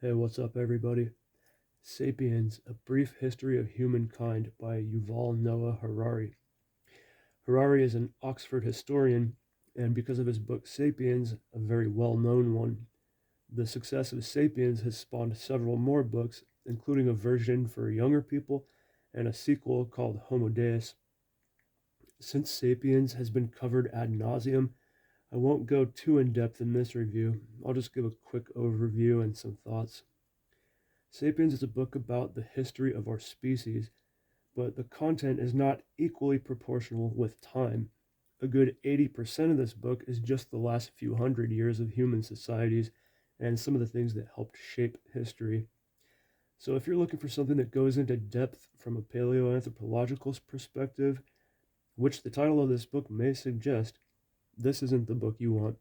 Hey, what's up, everybody? Sapiens, A Brief History of Humankind by Yuval Noah Harari. Harari is an Oxford historian, and because of his book Sapiens, a very well known one. The success of Sapiens has spawned several more books, including a version for younger people and a sequel called Homo Deus. Since Sapiens has been covered ad nauseum, I won't go too in depth in this review. I'll just give a quick overview and some thoughts. Sapiens is a book about the history of our species, but the content is not equally proportional with time. A good 80% of this book is just the last few hundred years of human societies and some of the things that helped shape history. So, if you're looking for something that goes into depth from a paleoanthropological perspective, which the title of this book may suggest, this isn't the book you want.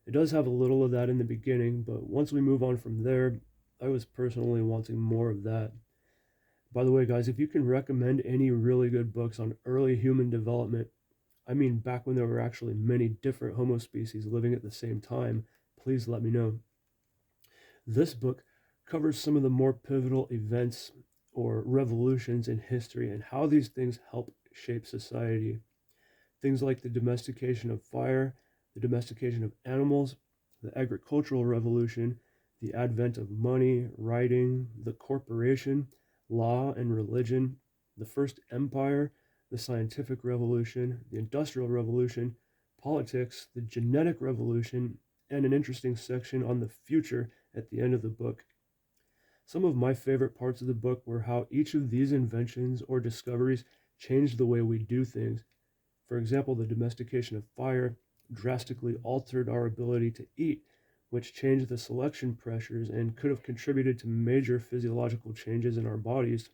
It does have a little of that in the beginning, but once we move on from there, I was personally wanting more of that. By the way, guys, if you can recommend any really good books on early human development, I mean back when there were actually many different Homo species living at the same time, please let me know. This book covers some of the more pivotal events or revolutions in history and how these things help shape society. Things like the domestication of fire, the domestication of animals, the agricultural revolution, the advent of money, writing, the corporation, law and religion, the first empire, the scientific revolution, the industrial revolution, politics, the genetic revolution, and an interesting section on the future at the end of the book. Some of my favorite parts of the book were how each of these inventions or discoveries changed the way we do things. For example, the domestication of fire drastically altered our ability to eat, which changed the selection pressures and could have contributed to major physiological changes in our bodies.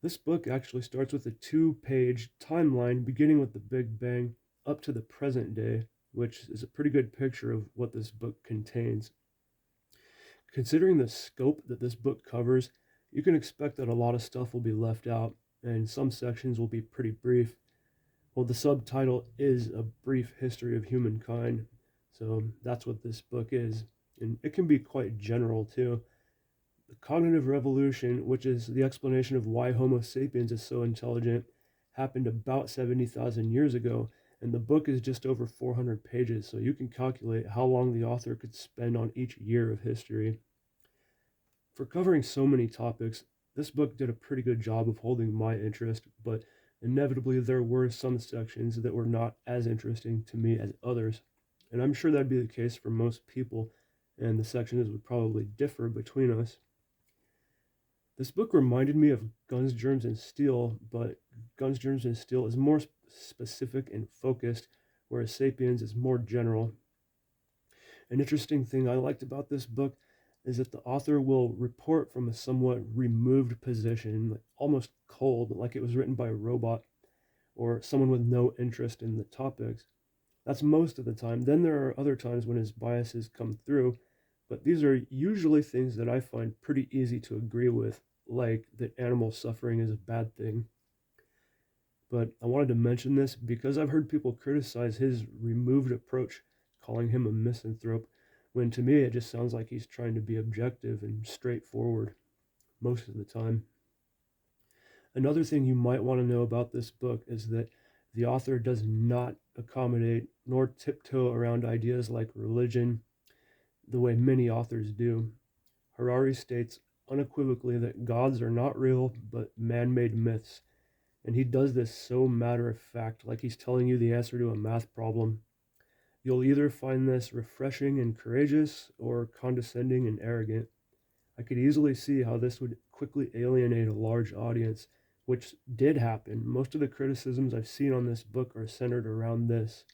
This book actually starts with a 2-page timeline beginning with the Big Bang up to the present day, which is a pretty good picture of what this book contains. Considering the scope that this book covers, you can expect that a lot of stuff will be left out, and some sections will be pretty brief. Well, the subtitle is A Brief History of Humankind, so that's what this book is. And it can be quite general, too. The cognitive revolution, which is the explanation of why Homo sapiens is so intelligent, happened about 70,000 years ago, and the book is just over 400 pages, so you can calculate how long the author could spend on each year of history. For covering so many topics, this book did a pretty good job of holding my interest, but inevitably there were some sections that were not as interesting to me as others. And I'm sure that'd be the case for most people, and the sections would probably differ between us. This book reminded me of Guns, Germs, and Steel, but Guns, Germs, and Steel is more specific and focused, whereas Sapiens is more general. An interesting thing I liked about this book is that the author will report from a somewhat removed position, like almost cold, like it was written by a robot or someone with no interest in the topics. That's most of the time. Then there are other times when his biases come through, but these are usually things that I find pretty easy to agree with, like that animal suffering is a bad thing. But I wanted to mention this because I've heard people criticize his removed approach, calling him a misanthrope, when to me it just sounds like he's trying to be objective and straightforward most of the time. Another thing you might want to know about this book is that the author does not accommodate nor tiptoe around ideas like religion the way many authors do. Harari states unequivocally that gods are not real but man-made myths, and he does this so matter of fact, like he's telling you the answer to a math problem. You'll either find this refreshing and courageous or condescending and arrogant. I could easily see how this would quickly alienate a large audience, which did happen. Most of the criticisms I've seen on this book are centered around this.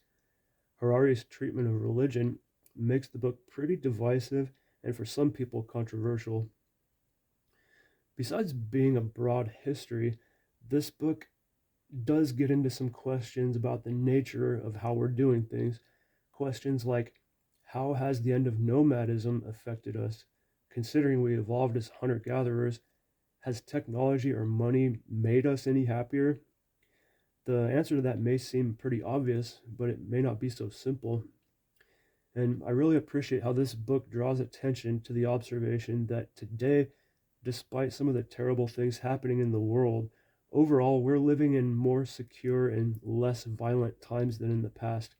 Harari's treatment of religion makes the book pretty divisive and for some people controversial. Besides being a broad history, this book does get into some questions about the nature of how we're doing things. Questions like, how has the end of nomadism affected us? Considering we evolved as hunter-gatherers, has technology or money made us any happier? The answer to that may seem pretty obvious, but it may not be so simple. And I really appreciate how this book draws attention to the observation that today, despite some of the terrible things happening in the world, overall we're living in more secure and less violent times than in the past.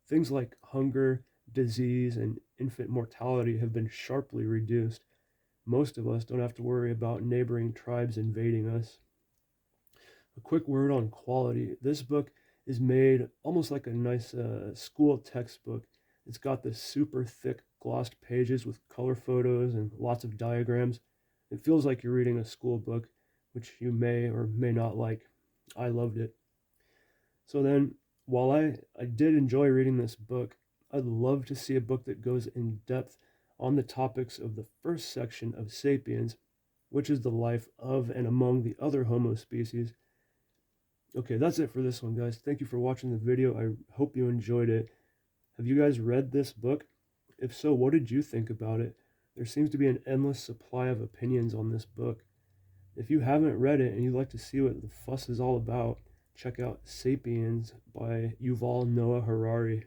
Things like hunger, disease, and infant mortality have been sharply reduced. Most of us don't have to worry about neighboring tribes invading us. A quick word on quality. This book is made almost like a nice school textbook. It's got the super thick glossed pages with color photos and lots of diagrams. It feels like you're reading a school book, which you may or may not like. I loved it. So then, while I did enjoy reading this book, I'd love to see a book that goes in depth on the topics of the first section of Sapiens, which is the life of and among the other Homo species. Okay, that's it for this one, guys. Thank you for watching the video. I hope you enjoyed it. Have you guys read this book? If so, what did you think about it? There seems to be an endless supply of opinions on this book. If you haven't read it and you'd like to see what the fuss is all about, check out Sapiens by Yuval Noah Harari.